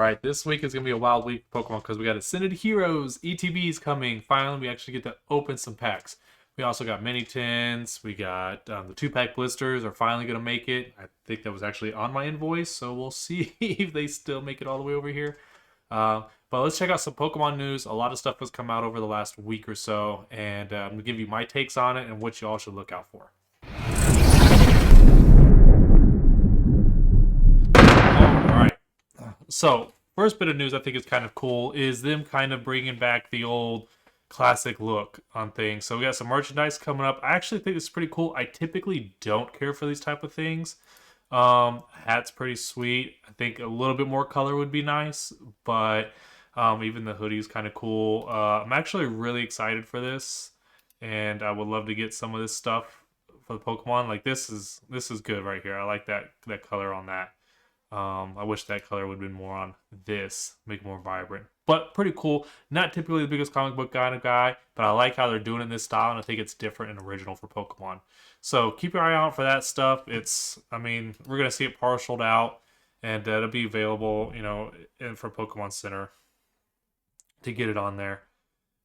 All right, this week is going to be a wild week for Pokemon because we got Ascended Heroes, ETBs coming. Finally, we actually get to open some packs. We also got mini tins. We got the 2-pack blisters are finally going to make it. I think that was actually on my invoice, so we'll see if they still make it all the way over here. But let's check out some Pokemon news. A lot of stuff has come out over the last week or so, and I'm going to give you my takes on it and what you all should look out for. All right. So, first bit of news I think is kind of cool is them kind of bringing back the old classic look on things. So we got some merchandise coming up. I actually think it's pretty cool. I typically don't care for these type of things. Hat's pretty sweet. I think a little bit more color would be nice, but even the hoodie is kind of cool. I'm actually really excited for this, and I would love to get some of this stuff for the Pokemon. Like this is good right here. I like that color on that. I wish that color would have been more on this, make it more vibrant. But pretty cool. Not typically the biggest comic book kind of guy, but I like how they're doing it in this style, and I think it's different and original for Pokemon. So keep your eye out for that stuff. I mean, we're going to see it partialed out, and it'll be available, for Pokemon Center to get it on there.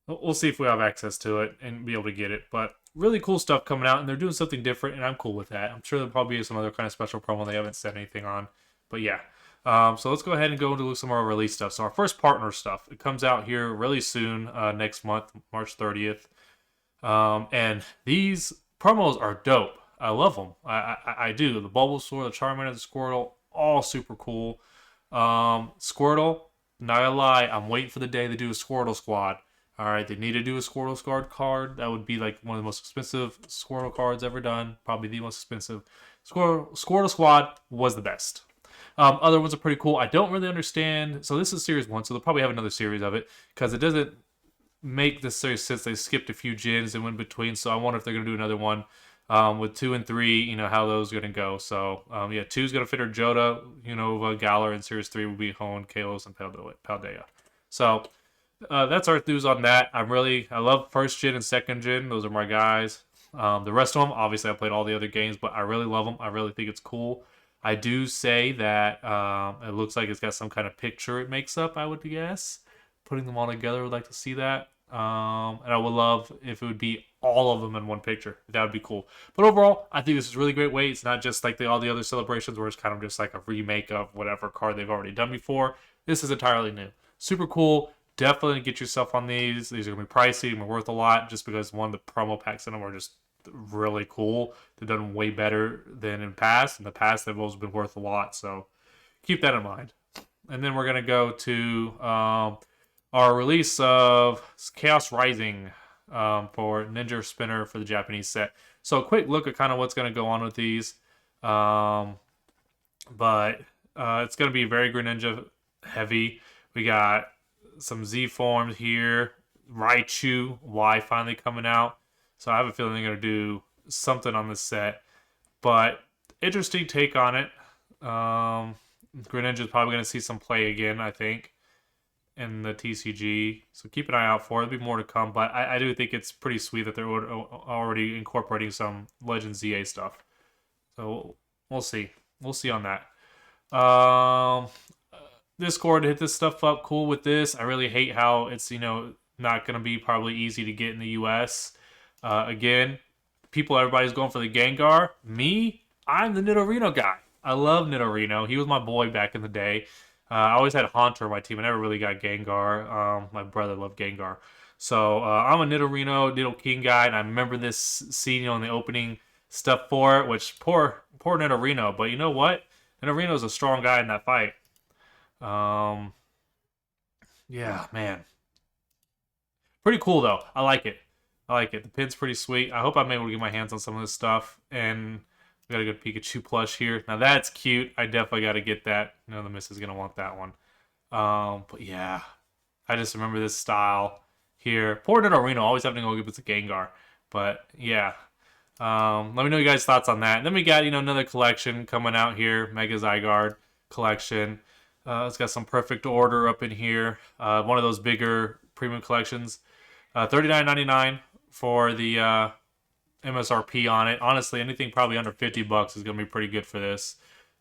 We'll see if we have access to it and be able to get it. But really cool stuff coming out, and they're doing something different, and I'm cool with that. I'm sure there'll probably be some other kind of special promo they haven't said anything on. But yeah, so let's go ahead and go into some more release stuff. So our first partner stuff, it comes out here really soon, next month, March 30th. And these promos are dope. I love them. I do. The Bulbasaur, the Charmander, the Squirtle, all super cool. Squirtle, not gonna lie, I'm waiting for the day they do a Squirtle squad. All right, they need to do a Squirtle squad card. That would be like one of the most expensive Squirtle cards ever done. Probably the most expensive. Squirtle squad was the best. Other ones are pretty cool. I don't really understand. So this is series 1, so they'll probably have another series of it because it doesn't make this series sense. They skipped a few gens and went between. So I wonder if they're going to do another one with 2 and 3, how those are going to go. So, 2 is going to fit her Johto, Galar, and series 3 will be Hoenn, Kalos, and Paldea. So that's our news on that. I love first gen and second gen. Those are my guys. The rest of them, obviously I played all the other games, but I really love them. I really think it's cool. I do say that it looks like it's got some kind of picture it makes up, I would guess. Putting them all together, I would like to see that. And I would love if it would be all of them in one picture. That would be cool. But overall, I think this is a really great way. It's not just like all the other celebrations where it's kind of just like a remake of whatever card they've already done before. This is entirely new. Super cool. Definitely get yourself on these. These are going to be pricey and worth a lot just because, one, the promo packs in them are just really cool. They've done way better than in past. In the past, they've always been worth a lot, so keep that in mind. And then we're gonna go to our release of Chaos Rising for Ninja Spinner for the Japanese set. So a quick look at kind of what's gonna go on with these, but it's gonna be very Greninja heavy. We got some Z forms here. Raichu Y finally coming out. So I have a feeling they're going to do something on this set. But interesting take on it. Greninja is probably going to see some play again, I think, in the TCG. So keep an eye out for it. There'll be more to come. But I do think it's pretty sweet that they're already incorporating some Legends ZA stuff. So we'll see. We'll see on that. Discord, hit this stuff up. Cool with this. I really hate how it's, not going to be probably easy to get in the U.S., again, everybody's going for the Gengar. Me, I'm the Nidorino guy. I love Nidorino. He was my boy back in the day. I always had Haunter on my team. I never really got Gengar. My brother loved Gengar. So I'm a Nidoking guy, and I remember this scene in the opening stuff for it, which poor Nidorino. But you know what? Nidorino's a strong guy in that fight. Yeah, man. Pretty cool, though. I like it. The pin's pretty sweet. I hope I'm able to get my hands on some of this stuff. And we got a good Pikachu plush here. Now that's cute. I definitely got to get that. The miss is going to want that one. But yeah, I just remember this style here. Poor Nidorino, always having to go get with the Gengar. But yeah, let me know your guys' thoughts on that. And then we got, another collection coming out here. Mega Zygarde collection. It's got some perfect order up in here. One of those bigger premium collections. $39.99 for the MSRP on it. Honestly, anything probably under $50 is going to be pretty good for this.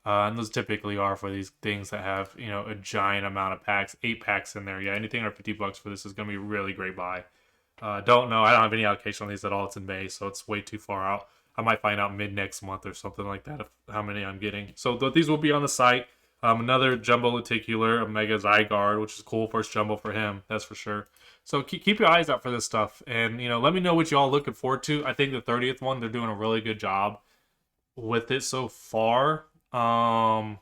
And those typically are for these things that have, you know, a giant amount of packs, 8 packs in there. Yeah, anything under $50 for this is going to be a really great buy. Don't know. I don't have any allocation on these at all. It's in May, so it's way too far out. I might find out mid next month or something like that how many I'm getting. So these will be on the site. Another jumbo lenticular, a Mega Zygarde, which is cool. First jumbo for him, that's for sure. So keep your eyes out for this stuff, and you know, let me know what y'all looking forward to. I think the 30th one, they're doing a really good job with it so far. I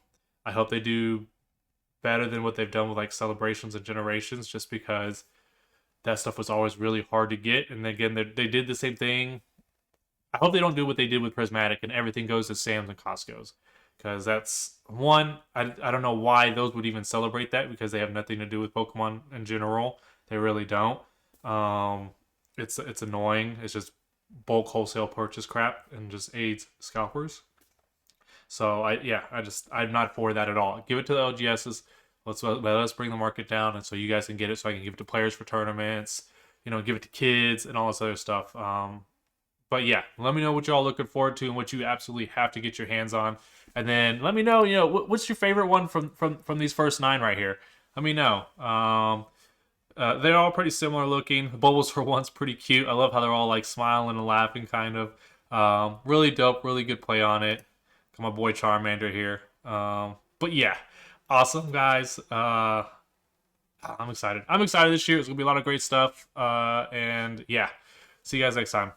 hope they do better than what they've done with like celebrations and generations, just because that stuff was always really hard to get. And again, they did the same thing. I hope they don't do what they did with Prismatic and everything goes to Sam's and Costco's, because that's one. I don't know why those would even celebrate that, because they have nothing to do with Pokemon in general. They really don't. It's annoying. It's just bulk wholesale purchase crap and just aids scalpers. So I'm not for that at all. Give it to the LGSs. Let us bring the market down, and so you guys can get it. So I can give it to players for tournaments. You know, give it to kids and all this other stuff. But yeah, let me know what y'all looking forward to and what you absolutely have to get your hands on, and then let me know. You know, what's your favorite one from these first 9 right here? Let me know. They're all pretty similar looking. Bubbles for one's pretty cute. I love how they're all like smiling and laughing, kind of. Really dope. Really good play on it. Got my boy Charmander here. But yeah, awesome guys. I'm excited. I'm excited this year. It's gonna be a lot of great stuff. And yeah, see you guys next time.